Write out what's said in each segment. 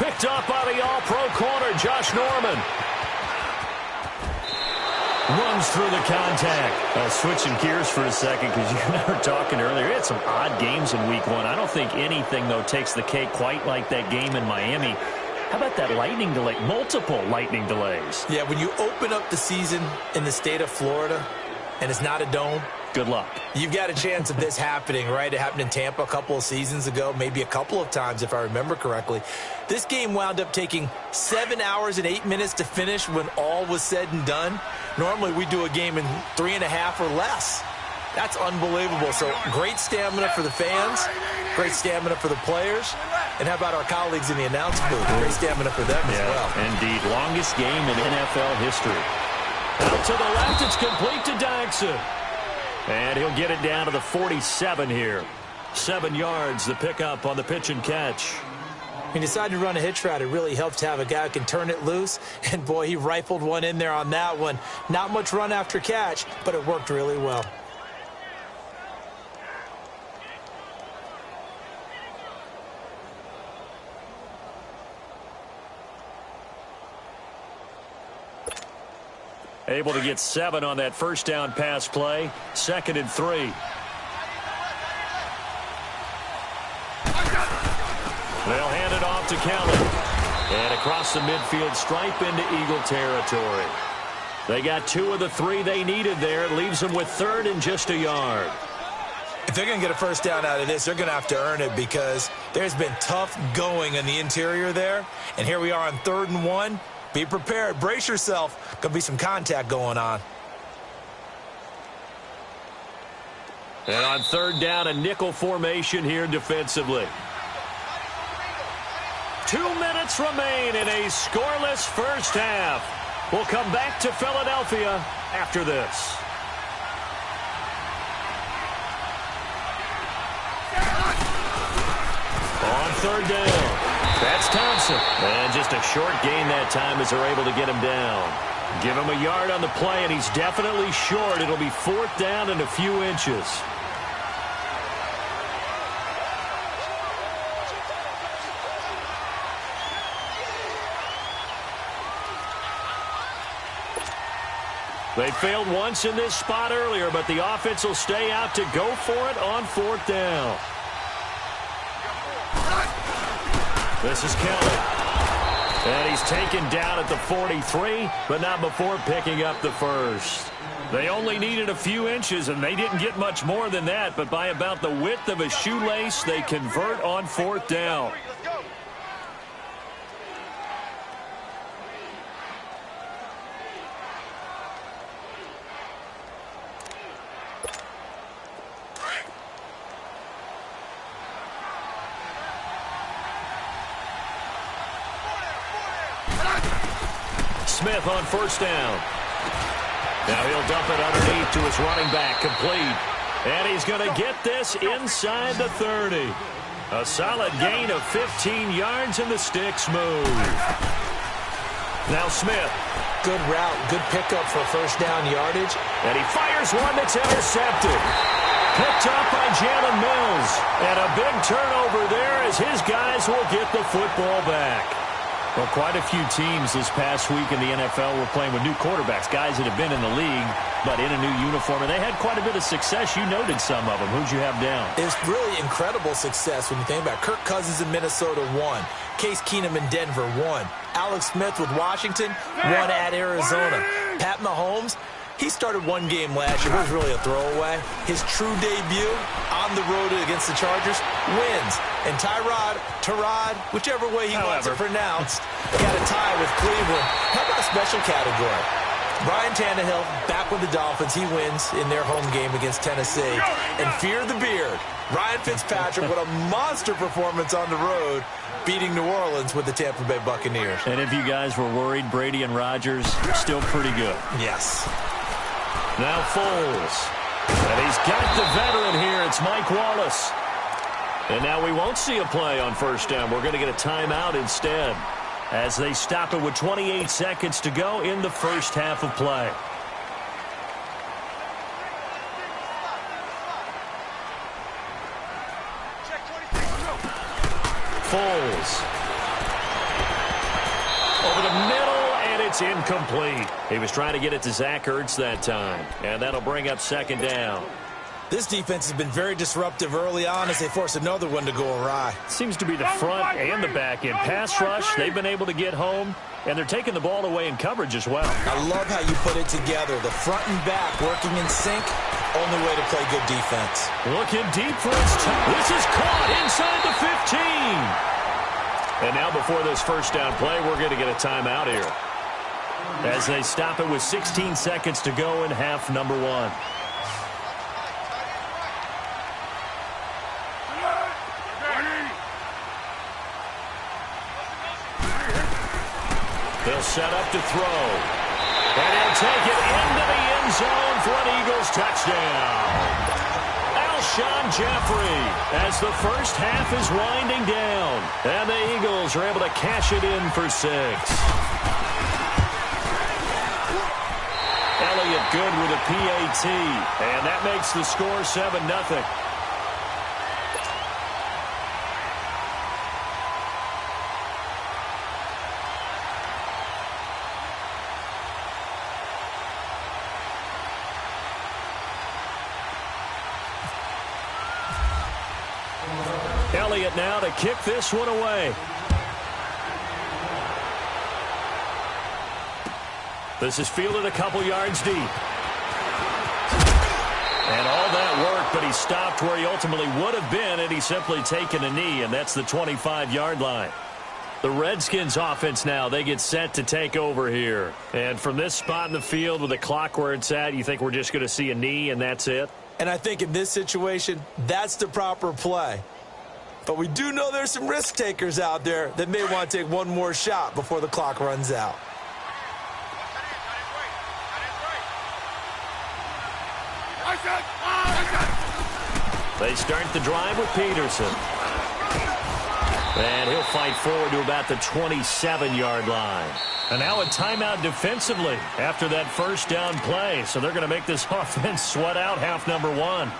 Picked up by the all-pro corner, Josh Norman. Runs through the contact. Switching gears for a second because you and I were talking earlier. We had some odd games in week one. I don't think anything, though, takes the cake quite like that game in Miami. How about that lightning delay? Multiple lightning delays. Yeah, when you open up the season in the state of Florida and it's not a dome, good luck. You've got a chance of this happening, right? It happened in Tampa a couple of seasons ago, maybe a couple of times if I remember correctly. This game wound up taking 7 hours and 8 minutes to finish when all was said and done. Normally we do a game in 3.5 or less. That's unbelievable. So great stamina for the fans, great stamina for the players, and how about our colleagues in the announce booth? Great stamina for them as well. Indeed. Longest game in NFL history. Out to the left, it's complete to Daxon. And he'll get it down to the 47 here. 7 yards, the pickup on the pitch and catch. He decided to run a hitch route. It really helps to have a guy who can turn it loose. And, boy, he rifled one in there on that one. Not much run after catch, but it worked really well. Able to get 7 on that first down pass play. 2nd and 3. They'll hand it off to Kelly. And across the midfield stripe into Eagle territory. They got 2 of the 3 they needed there. It leaves them with 3rd and just a yard. If they're going to get a first down out of this, they're going to have to earn it because there's been tough going in the interior there. And here we are on 3rd and 1. Be prepared. Brace yourself. Going to be some contact going on. And on 3rd down, a nickel formation here defensively. 2 minutes remain in a scoreless first half. We'll come back to Philadelphia after this. On 3rd down. That's Thompson. And just a short gain that time as they're able to get him down. Give him a yard on the play, and he's definitely short. It'll be 4th down and a few inches. They failed once in this spot earlier, but the offense will stay out to go for it on 4th down. This is Kelly. And he's taken down at the 43, but not before picking up the first. They only needed a few inches, and they didn't get much more than that, but by about the width of a shoelace, they convert on 4th down. Smith on 1st down. Now he'll dump it underneath to his running back, complete. And he's going to get this inside the 30. A solid gain of 15 yards, and the sticks move. Now Smith. Good route, good pickup for first down yardage. And he fires one that's intercepted. Picked up by Jalen Mills. And a big turnover there as his guys will get the football back. Well, quite a few teams this past week in the NFL were playing with new quarterbacks, guys that have been in the league, but in a new uniform. And they had quite a bit of success. You noted some of them. Who'd you have down? It's really incredible success when you think about it. Kirk Cousins in Minnesota, 1. Case Keenum in Denver, 1. Alex Smith with Washington, 1 at Arizona. Pat Mahomes, he started 1 game last year. It was really a throwaway. His true debut on the road against the Chargers wins. And Tyrod, whichever way he wants it pronounced, got a tie with Cleveland. How about a special category? Ryan Tannehill back with the Dolphins. He wins in their home game against Tennessee. And fear the beard. Ryan Fitzpatrick with a monster performance on the road, beating New Orleans with the Tampa Bay Buccaneers. And if you guys were worried, Brady and Rodgers still pretty good. Yes. Now Foles. And he's got the veteran here. It's Mike Wallace. And now we won't see a play on 1st down. We're going to get a timeout instead as they stop it with 28 seconds to go in the first half of play. Foles. it's incomplete. He was trying to get it to Zach Ertz that time, and that'll bring up second down. This defense has been very disruptive early on as they force another one to go awry. Seems to be the front and the back end. Pass rush, they've been able to get home, and they're taking the ball away in coverage as well. I love how you put it together. The front and back working in sync, only way to play good defense. Looking deep for his This is caught inside the 15. And now before this first down play, we're going to get a timeout here, as they stop it with 16 seconds to go in half number one. They'll set up to throw. And he'll take it into the end zone for an Eagles touchdown. Alshon Jeffrey as the first half is winding down. And the Eagles are able to cash it in for 6. Elliott good with a PAT. And that makes the score 7-0. Elliott now to kick this one away. This is fielded a couple yards deep. And all that work, but he stopped where he ultimately would have been had he simply taken a knee, and that's the 25-yard line. The Redskins offense now, they get set to take over here. And from this spot in the field with the clock where it's at, you think we're just going to see a knee and that's it? And I think in this situation, that's the proper play. But we do know there's some risk takers out there that may want to take one more shot before the clock runs out. They start the drive with Peterson. And he'll fight forward to about the 27-yard line. And now a timeout defensively after that first down play. So they're going to make this offense sweat out half number one.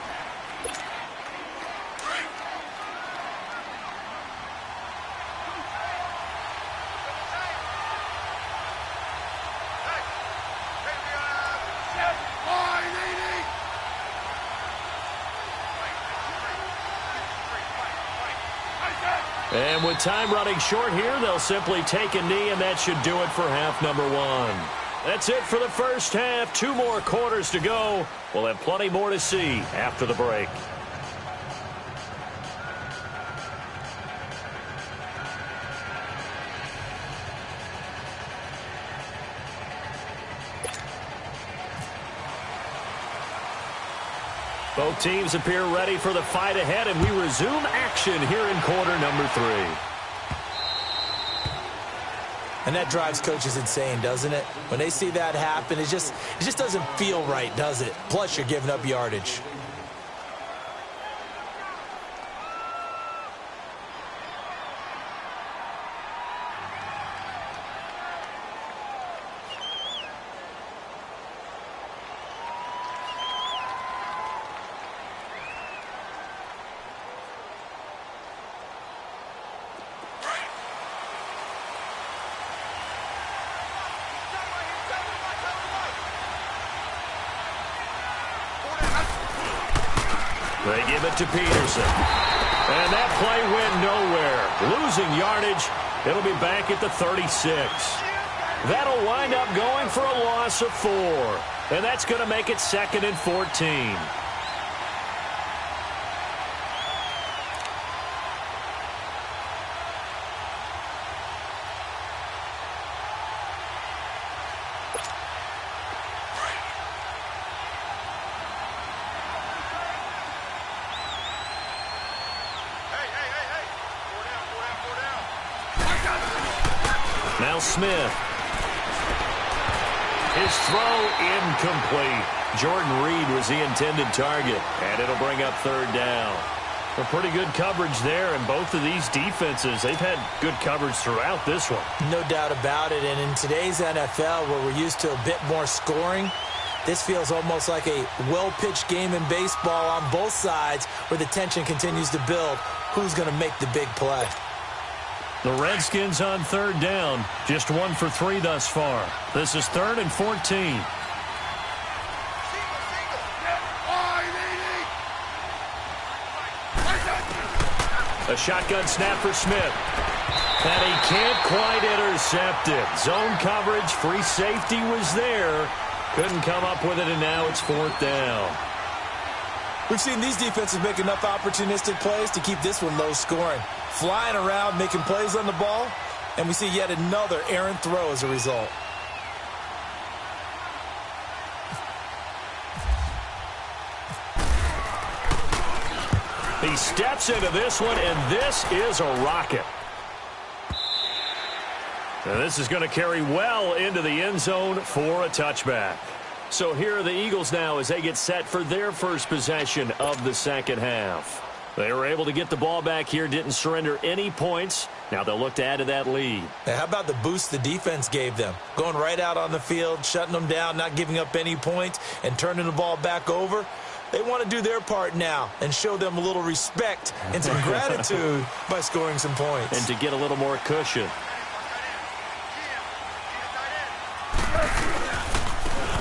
And with time running short here, they'll simply take a knee, and that should do it for half number one. That's it for the first half. 2 more quarters to go. We'll have plenty more to see after the break. Both teams appear ready for the fight ahead, and we resume action here in quarter number 3. And that drives coaches insane, doesn't it? When they see that happen, it just doesn't feel right, does it? Plus, you're giving up yardage. They give it to Peterson. And that play went nowhere. Losing yardage. It'll be back at the 36. That'll wind up going for a loss of 4. And that's going to make it 2nd and 14. Now Smith. His throw incomplete. Jordan Reed was the intended target, and it'll bring up 3rd down. A pretty good coverage there, and both of these defenses, they've had good coverage throughout this one. No doubt about it, and in today's NFL, where we're used to a bit more scoring, this feels almost like a well-pitched game in baseball on both sides where the tension continues to build. Who's going to make the big play? The Redskins on third down. Just 1 for 3 thus far. This is 3rd and 14. A shotgun snap for Smith. And he can't quite intercept it. Zone coverage, free safety was there. Couldn't come up with it, and now it's 4th down. We've seen these defenses make enough opportunistic plays to keep this one low scoring. Flying around, making plays on the ball, and we see yet another errant throw as a result. He steps into this one, and this is a rocket. Now this is going to carry well into the end zone for a touchback. So here are the Eagles now as they get set for their first possession of the second half. They were able to get the ball back here, didn't surrender any points. Now they'll look to add to that lead. Now, how about the boost the defense gave them? Going right out on the field, shutting them down, not giving up any points, and turning the ball back over. They want to do their part now and show them a little respect and some gratitude by scoring some points. And to get a little more cushion.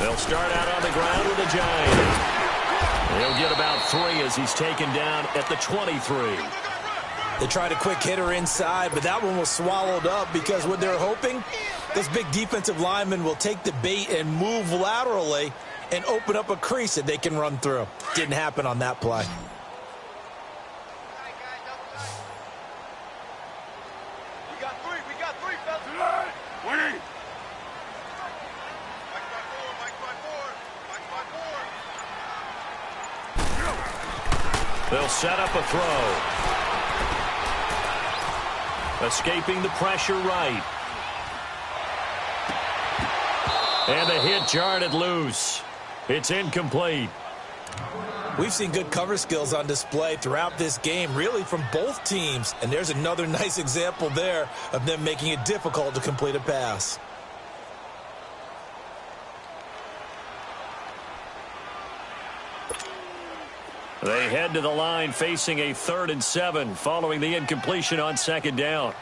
They'll start out on the ground with a giant. He'll get about 3 as he's taken down at the 23. They tried a quick hitter inside, but that one was swallowed up because what they're hoping, this big defensive lineman will take the bait and move laterally and open up a crease that they can run through. Didn't happen on that play. We got three, fellas. Wait. They'll set up a throw. Escaping the pressure right. And the hit jarred it loose. It's incomplete. We've seen good cover skills on display throughout this game, really from both teams. And there's another nice example there of them making it difficult to complete a pass. They head to the line facing a 3rd and 7 following the incompletion on 2nd down.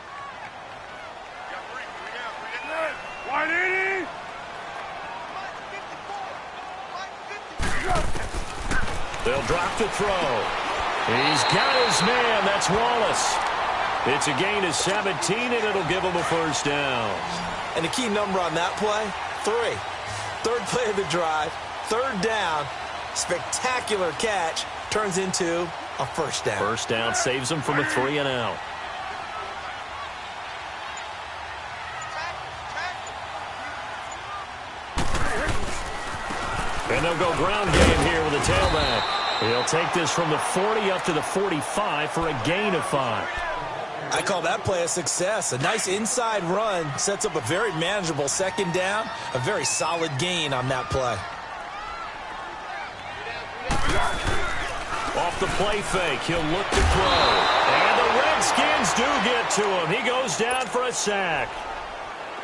They'll drop the throw. He's got his man. That's Wallace. It's a gain of 17, and it'll give him a 1st down. And the key number on that play, 3. 3rd play of the drive, 3rd down, spectacular catch, turns into a 1st down. 1st down saves them from a 3 and out. And they'll go ground game here with a tailback. He'll take this from the 40 up to the 45 for a gain of 5. I call that play a success. A nice inside run sets up a very manageable 2nd down. A very solid gain on that play. Off the play fake, he'll look to throw. And the Redskins do get to him. He goes down for a sack.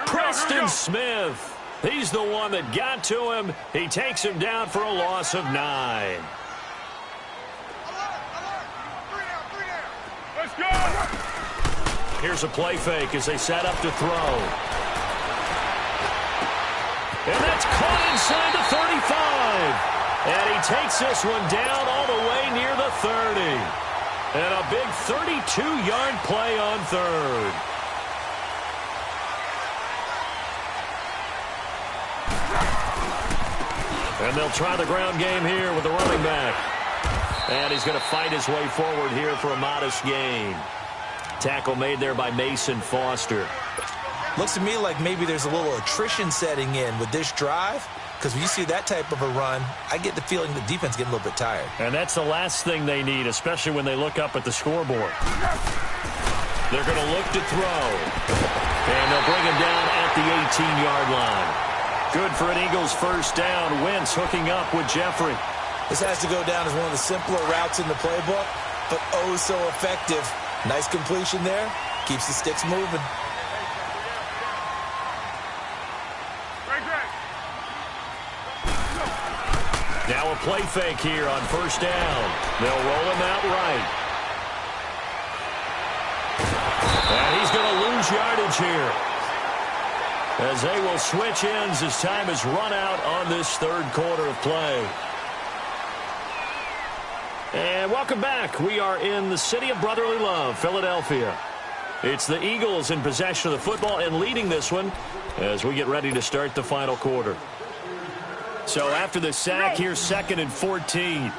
Preston Smith. He's the one that got to him. He takes him down for a loss of 9. Let's go! Here's a play fake as they set up to throw. And that's caught inside the 35. And he takes this one down all the way near the 30. And a big 32-yard play on 3rd. And they'll try the ground game here with the running back. And he's going to fight his way forward here for a modest gain. Tackle made there by Mason Foster. Looks to me like maybe there's a little attrition setting in with this drive. Because when you see that type of a run, I get the feeling the defense getting a little bit tired. And that's the last thing they need, especially when they look up at the scoreboard. They're going to look to throw. And they'll bring him down at the 18-yard line. Good for an Eagles 1st down. Wentz hooking up with Jeffrey. This has to go down as one of the simpler routes in the playbook, but oh so effective. Nice completion there. Keeps the sticks moving. Now a play fake here on 1st down. They'll roll him out right. And he's going to lose lose yardage here, as they will switch ends as time has run out on this third quarter of play. And welcome back. We are in the city of brotherly love, Philadelphia. It's the Eagles in possession of the football and leading this one as we get ready to start the final quarter. So after the sack, here's 2nd and 14.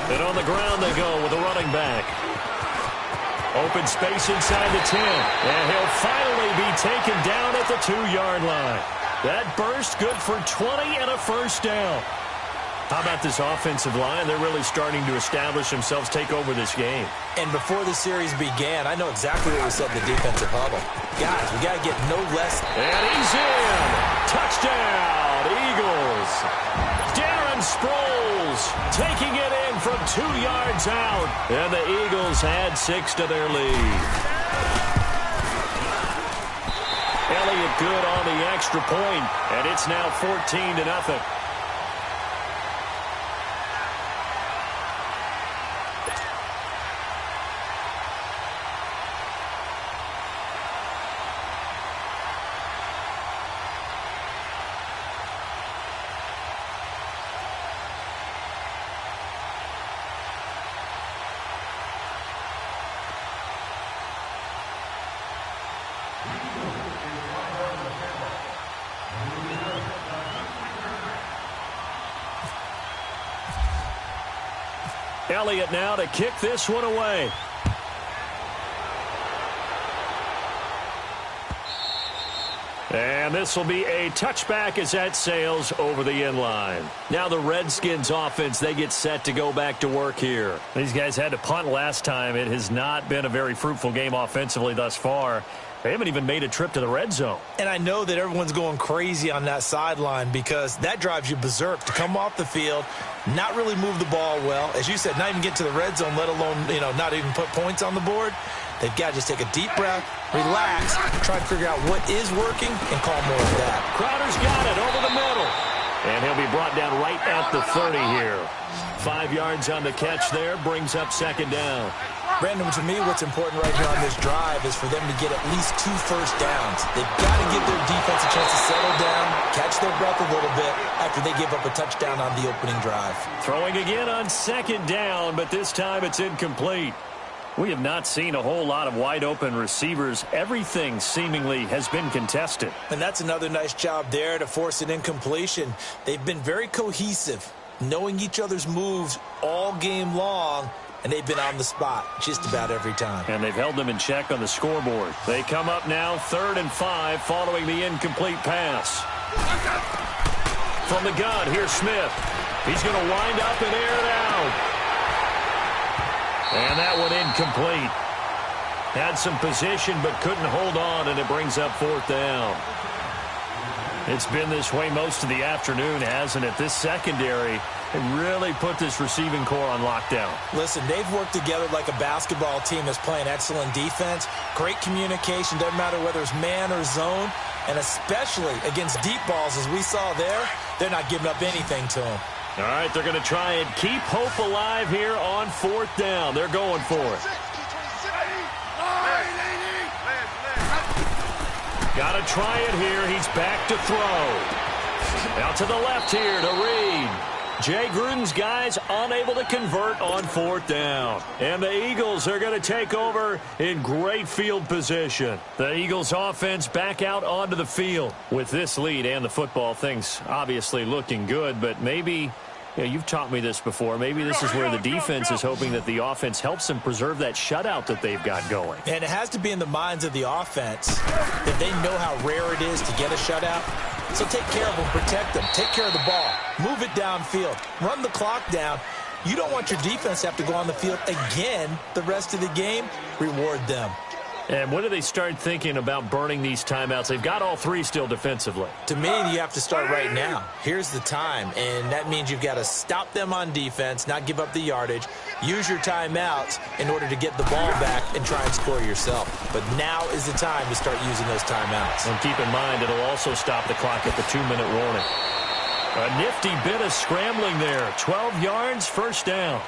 And on the ground they go with a running back. Open space inside the 10. And he'll finally be taken down at the 2-yard line. That burst good for 20 and a first down. How about this offensive line? They're really starting to establish themselves, take over this game. And before the series began, I know exactly what we said in the defensive huddle. Guys, we got to get no less. And he's in. Touchdown, Eagles. Darren Sproles taking it in from 2 yards out. And the Eagles add 6 to their lead. Elliott good on the extra point, and it's now 14-0. Elliott now to kick this one away. And this will be a touchback as that sails over the end line. Now the Redskins offense, they get set to go back to work here. These guys had to punt last time. It has not been a very fruitful game offensively thus far. They haven't even made a trip to the red zone. And I know that everyone's going crazy on that sideline because that drives you berserk to come off the field, not really move the ball well. As you said, not even get to the red zone, let alone, not even put points on the board. They've got to just take a deep breath, relax, try to figure out what is working, and call more of that. Crowder's got it over the middle. And he'll be brought down right at the 30 here. 5 yards on the catch there, brings up 2nd down. Brandon, to me, what's important right here on this drive is for them to get at least 2 first downs. They've got to give their defense a chance to settle down, catch their breath a little bit after they give up a touchdown on the opening drive. Throwing again on 2nd down, but this time it's incomplete. We have not seen a whole lot of wide-open receivers. Everything seemingly has been contested. And that's another nice job there to force an incompletion. They've been very cohesive, knowing each other's moves all game long, and they've been on the spot just about every time. And they've held them in check on the scoreboard. They come up now 3rd and 5 following the incomplete pass. From the gun, here's Smith. He's going to wind up and air it out. And that one incomplete. Had some position but couldn't hold on, and it brings up 4th down. It's been this way most of the afternoon, hasn't it? This secondary really put this receiving core on lockdown. Listen, they've worked together like a basketball team that's playing excellent defense. Great communication, doesn't matter whether it's man or zone. And especially against deep balls, as we saw there, they're not giving up anything to them. All right, they're going to try and keep hope alive here on 4th down. They're going for it. Got to try it here. He's back to throw. Out to the left here to Reed. Jay Gruden's guys unable to convert on 4th down. And the Eagles are going to take over in great field position. The Eagles offense back out onto the field. With this lead and the football, things obviously looking good, but maybe you've taught me this before. Maybe this is where the defense is hoping that the offense helps them preserve that shutout that they've got going. And it has to be in the minds of the offense that they know how rare it is to get a shutout. So take care of them, protect them, take care of the ball, move it downfield, run the clock down. You don't want your defense to have to go on the field again the rest of the game. Reward them. And when do they start thinking about burning these timeouts? They've got all 3 still defensively. To me, you have to start right now. Here's the time, and that means you've got to stop them on defense, not give up the yardage, use your timeouts in order to get the ball back and try and score yourself. But now is the time to start using those timeouts. And keep in mind, it'll also stop the clock at the 2-minute warning. A nifty bit of scrambling there. 12 yards, first down.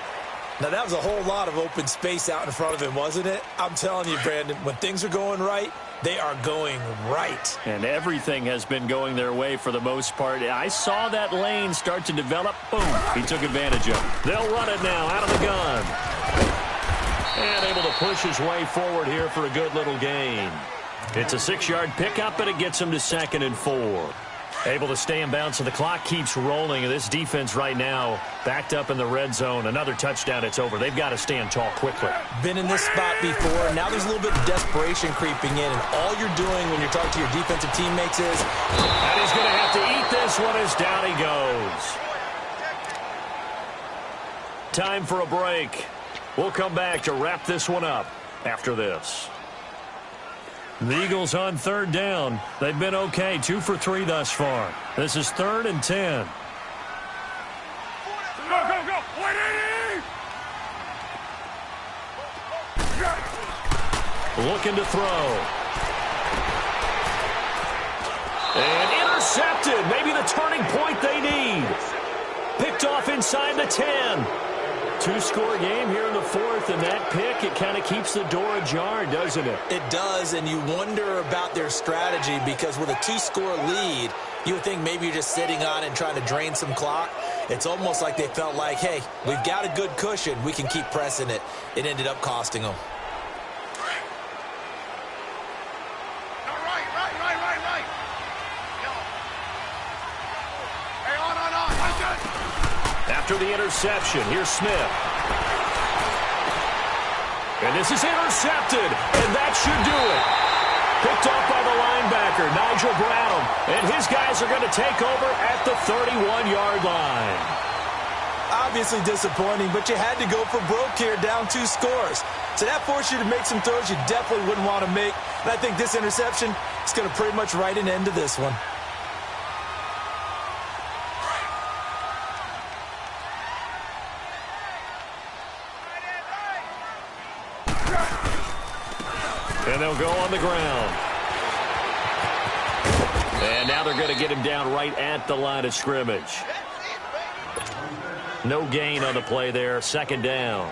Now, that was a whole lot of open space out in front of him, wasn't it? I'm telling you, Brandon, when things are going right, they are going right. And everything has been going their way for the most part. I saw that lane start to develop. Boom. He took advantage of it. They'll run it now out of the gun. And able to push his way forward here for a good little gain. It's a 6-yard pickup, and it gets him to 2nd and 4. Able to stay in bounds, so the clock keeps rolling. And this defense right now backed up in the red zone. Another touchdown, it's over. They've got to stand tall quickly. Been in this spot before. Now there's a little bit of desperation creeping in. And all you're doing when you're talking to your defensive teammates is... And he's going to have to eat this one as down he goes. Time for a break. We'll come back to wrap this one up after this. The Eagles on 3rd down. They've been okay, 2 for 3 thus far. This is 3rd and 10. Go! Wait! Looking to throw. And intercepted. Maybe the turning point they need. Picked off inside the 10. 2-score game here in the 4th, and that pick, it kind of keeps the door ajar, doesn't it? It does, and you wonder about their strategy because with a 2-score lead, you would think maybe you're just sitting on it and trying to drain some clock. It's almost like they felt like, hey, we've got a good cushion. We can keep pressing it. It ended up costing them. Right. Hey, on. After the interception, here's Smith. And this is intercepted, and that should do it. Picked off by the linebacker, Nigel Bradham, and his guys are going to take over at the 31-yard line. Obviously disappointing, but you had to go for broke here, down 2 scores. So that forced you to make some throws you definitely wouldn't want to make. And I think this interception is going to pretty much write an end to this one. And they'll go on the ground. And now they're going to get him down right at the line of scrimmage. No gain on the play there, 2nd down.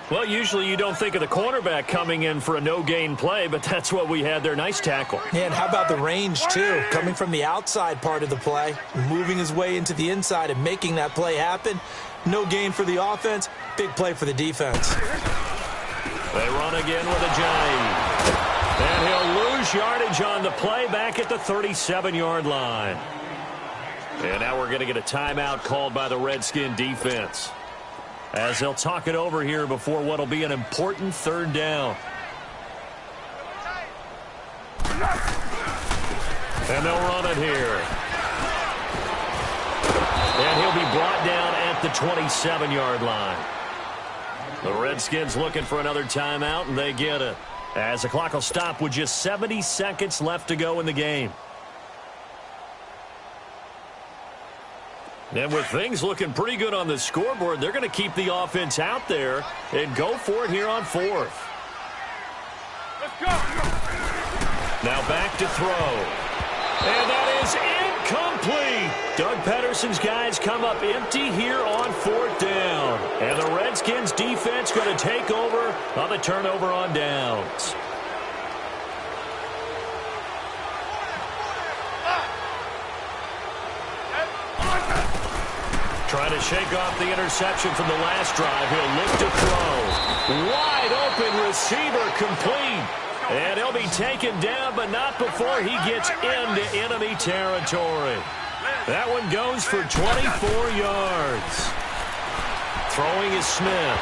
Well, usually you don't think of the cornerback coming in for a no-gain play, but that's what we had there. Nice tackle. Yeah, and how about the range, too? Coming from the outside part of the play, moving his way into the inside and making that play happen. No gain for the offense, big play for the defense. They run again with a Johnny. And he'll lose yardage on the play back at the 37-yard line. And now we're going to get a timeout called by the Redskin defense, as they'll talk it over here before what will be an important 3rd down. And they'll run it here. And he'll be brought down at the 27-yard line. The Redskins looking for another timeout, and they get it, as the clock will stop with just 70 seconds left to go in the game. And with things looking pretty good on the scoreboard, they're going to keep the offense out there and go for it here on 4th. Let's go! Now back to throw. And that is incomplete. Doug Pedersen's guys come up empty here on 4th down. And the Redskins defense going to take over on the turnover on downs. Trying to shake off the interception from the last drive. He'll look to throw. Wide open receiver complete. And he'll be taken down, but not before he gets into enemy territory. That one goes for 24 yards. Throwing is Smith.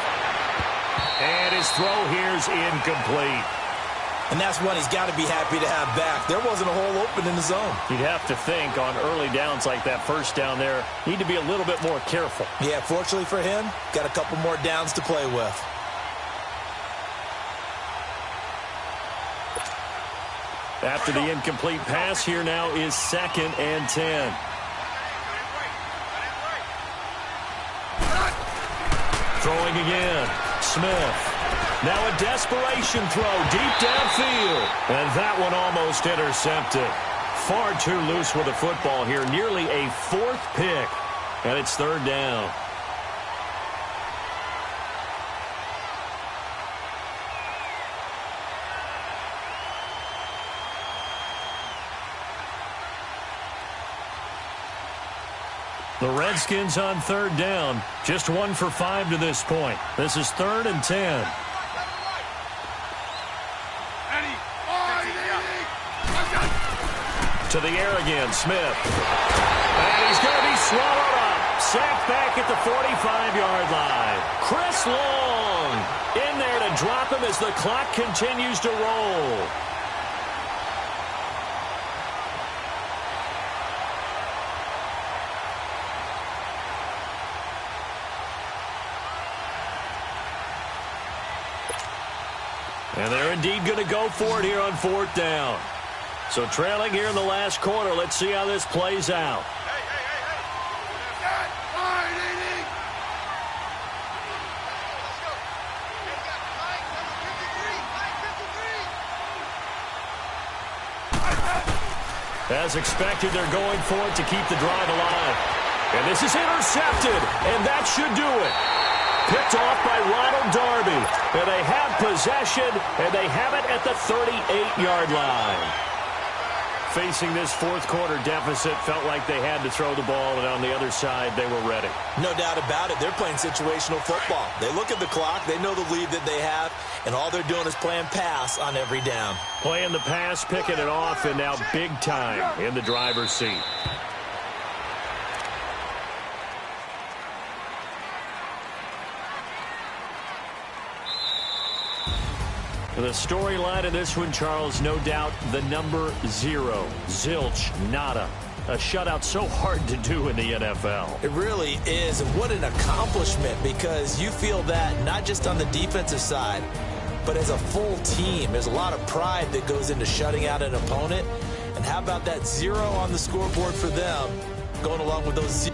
And his throw here's incomplete. And that's one he's got to be happy to have back. There wasn't a hole open in the zone. You'd have to think on early downs like that, 1st down there, need to be a little bit more careful. Yeah, fortunately for him, got a couple more downs to play with. After the incomplete pass, here now is 2nd and 10. Throwing again. Smith. Now a desperation throw deep downfield. And that one almost intercepted. Far too loose with the football here. Nearly a 4th pick. And it's 3rd down. The Redskins on third down. Just 1 for 5 to this point. This is 3rd and 10. To the air again, Smith. And he's going to be swallowed up. Sacked back at the 45-yard line. Chris Long in there to drop him as the clock continues to roll. And they're indeed going to go for it here on 4th down. So trailing here in the last quarter. Let's see how this plays out. As expected, they're going for it to keep the drive alive. And this is intercepted, and that should do it. Picked off by Ronald Darby. And they have possession, and they have it at the 38-yard line. Facing this 4th quarter deficit, felt like they had to throw the ball, and on the other side, they were ready. No doubt about it. They're playing situational football. They look at the clock. They know the lead that they have, and all they're doing is playing pass on every down. Playing the pass, picking it off, and now big time in the driver's seat. The storyline of this one, Charles, no doubt the number 0. Zilch, nada. A shutout so hard to do in the NFL. It really is, and what an accomplishment, because you feel that not just on the defensive side, but as a full team. There's a lot of pride that goes into shutting out an opponent. And how about that 0 on the scoreboard for them, going along with those